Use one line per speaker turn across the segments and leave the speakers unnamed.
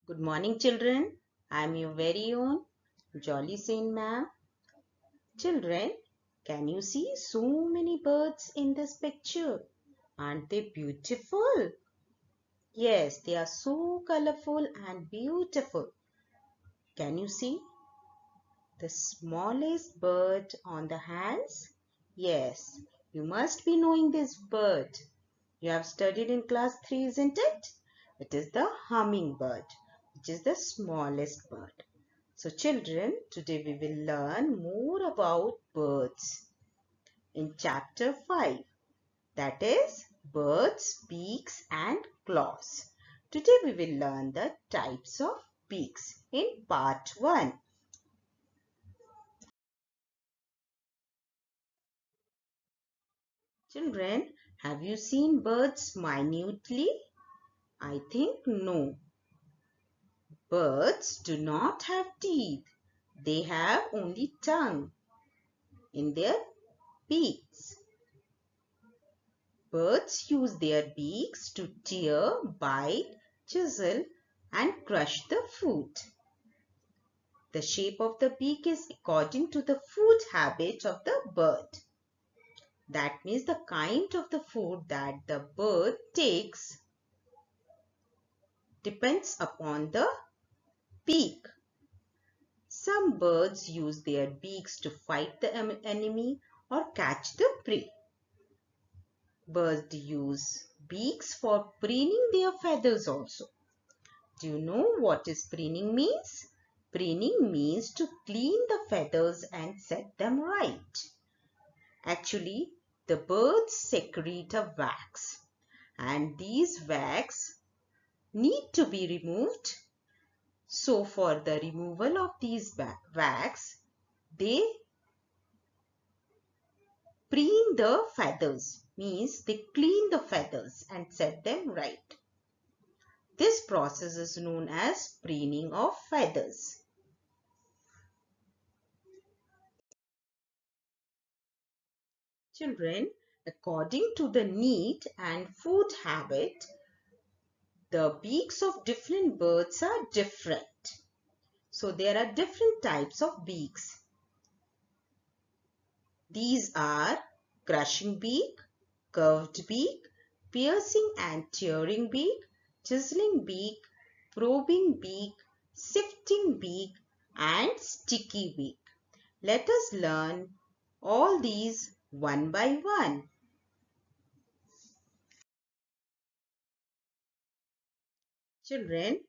Good morning, children. I am your very own Jauli ma'am. Children, can you see so many birds in this picture? Aren't they beautiful? Yes, they are so colorful and beautiful. Can you see the smallest bird on the hands? Yes, you must be knowing this bird. You have studied in class 3, isn't it? It is the hummingbird, which is the smallest bird. So children, today we will learn more about birds in chapter 5, that is birds, beaks and claws. Today we will learn the types of beaks in part 1. Children, have you seen birds minutely? I think no. Birds do not have teeth. They have only tongue in their beaks. Birds use their beaks to tear, bite, chisel, and crush the food. The shape of the beak is according to the food habits of the bird. That means the kind of the food that the bird takes depends upon the beak. Some birds use their beaks to fight the enemy or catch the prey. Birds use beaks for preening their feathers also. Do you know what is preening means? Preening means to clean the feathers and set them right. Actually, the birds secrete a wax, and these wax need to be removed. So for the removal of these wax, they preen the feathers, means they clean the feathers and set them right. This process is known as preening of feathers. Children, according to the need and food habit, the beaks of different birds are different. So there are different types of beaks. These are crushing beak, curved beak, piercing and tearing beak, chiseling beak, probing beak, sifting beak, and sticky beak. Let us learn all these one by one. Children,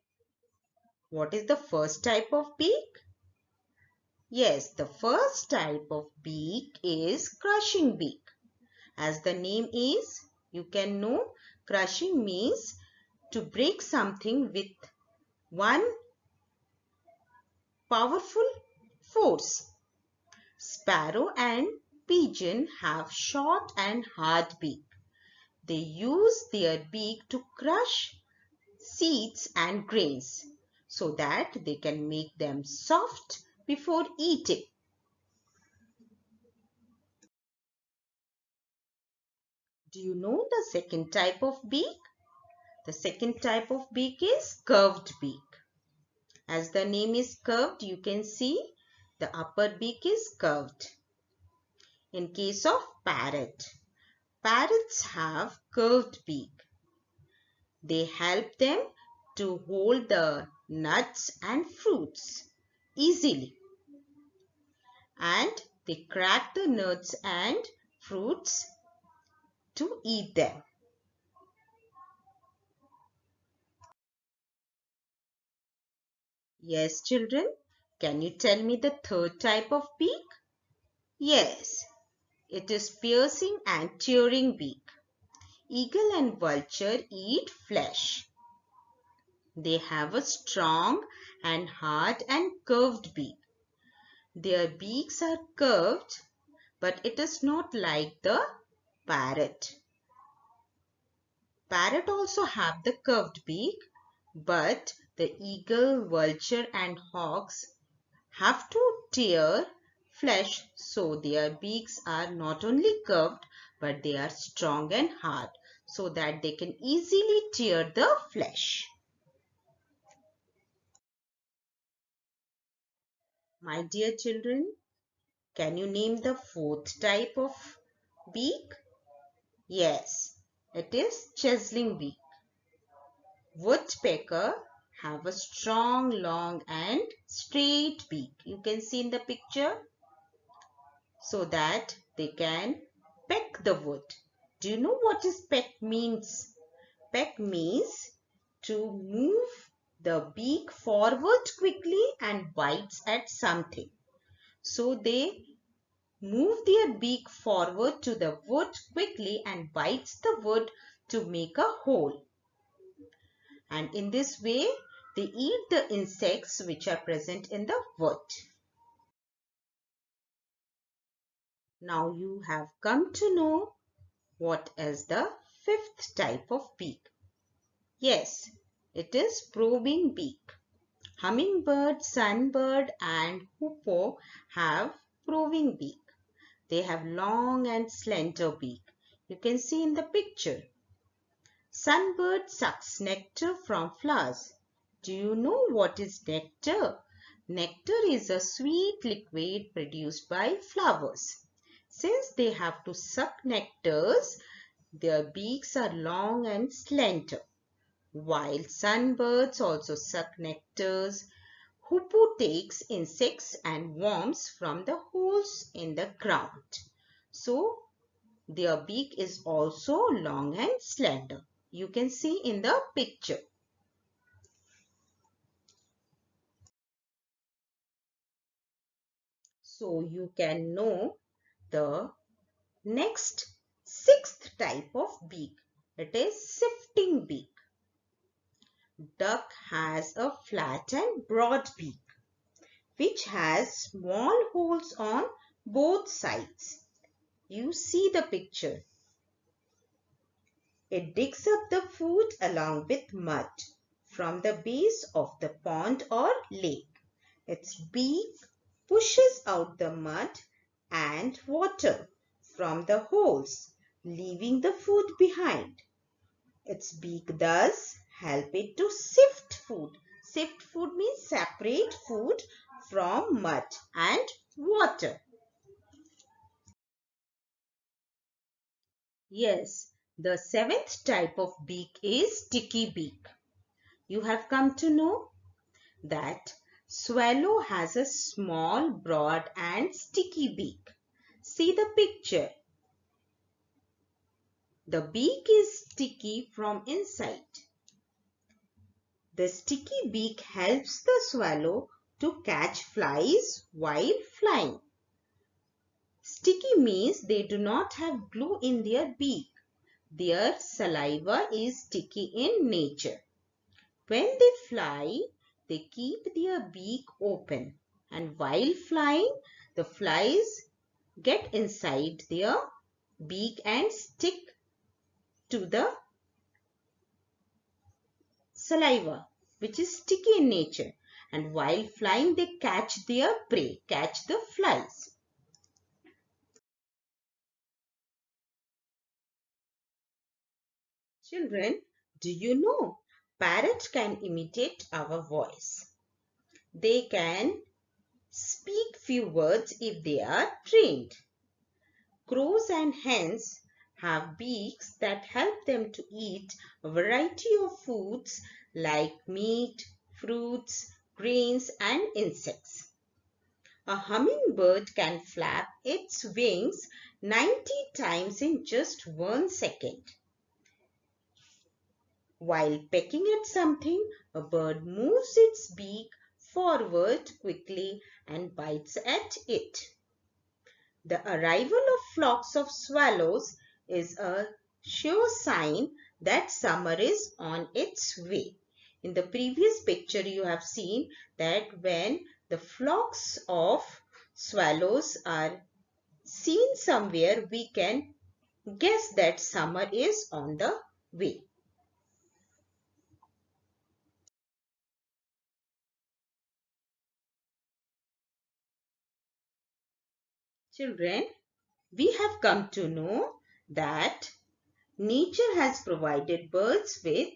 what is the first type of beak? Yes, the first type of beak is crushing beak. As the name is, you can know crushing means to break something with one powerful force. Sparrow and pigeon have short and hard beak. They use their beak to crush seeds and grains so that they can make them soft before eating. Do you know the second type of beak? The second type of beak is curved beak. As the name is curved, you can see the upper beak is curved. In case of parrot, parrots have curved beak. They help them to hold the nuts and fruits easily. And they crack the nuts and fruits to eat them. Yes, children, can you tell me the third type of beak? Yes, it is piercing and tearing beak. Eagle and vulture eat flesh. They have a strong and hard and curved beak. Their beaks are curved, but it is not like the parrot. Parrot also have the curved beak, but the eagle, vulture and hawks have to tear flesh, so their beaks are not only curved but they are strong and hard so that they can easily tear the flesh. My dear children, can you name the fourth type of beak? Yes, it is chiseling beak. Woodpecker have a strong, long and straight beak. You can see in the picture so that they can peck the wood. Do you know what is peck means? Peck means to move the beak forward quickly and bites at something. So they move their beak forward to the wood quickly and bites the wood to make a hole. And in this way, they eat the insects which are present in the wood. Now you have come to know what is the fifth type of beak. Yes, it is probing beak. Hummingbird, sunbird and hoopoe have probing beak. They have long and slender beak. You can see in the picture. Sunbird sucks nectar from flowers. Do you know what is nectar? Nectar is a sweet liquid produced by flowers. Since they have to suck nectars, their beaks are long and slender. While sunbirds also suck nectars, hoopoe takes insects and worms from the holes in the ground. So, their beak is also long and slender. You can see in the picture. So, you can know the next sixth type of beak. It is sifting beak. Duck has a flat and broad beak, which has small holes on both sides. You see the picture. It digs up the food along with mud from the base of the pond or lake. Its beak pushes out the mud and water from the holes, leaving the food behind. Its beak does help it to sift food. Sift food means separate food from mud and water. Yes, the seventh type of beak is sticky beak. You have come to know that swallow has a small, broad and sticky beak. See the picture. The beak is sticky from inside. The sticky beak helps the swallow to catch flies while flying. Sticky means they do not have glue in their beak. Their saliva is sticky in nature. When they fly, they keep their beak open, and while flying, the flies get inside their beak and stick to the saliva, which is sticky in nature. And while flying, they catch their prey, catch the flies. Children, do you know parrots can imitate our voice? They can speak few words if they are trained. Crows and hens have beaks that help them to eat a variety of foods like meat, fruits, grains and insects. A hummingbird can flap its wings 90 times in just 1 second. While pecking at something, a bird moves its beak forward quickly and bites at it. The arrival of flocks of swallows is a sure sign that summer is on its way. In the previous picture, you have seen that when the flocks of swallows are seen somewhere, we can guess that summer is on the way. Children, we have come to know that nature has provided birds with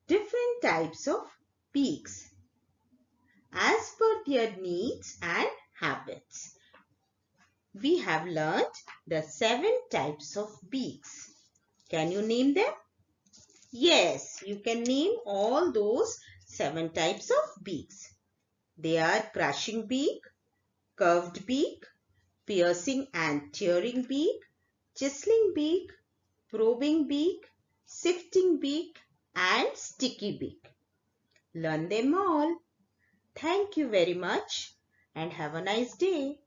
different types of beaks as per their needs and habits. We have learned the 7 types of beaks. Can you name them? Yes, you can name all those 7 types of beaks. They are brushing beak, curved beak, piercing and tearing beak, chiseling beak, probing beak, sifting beak, and sticky beak. Learn them all. Thank you very much and have a nice day.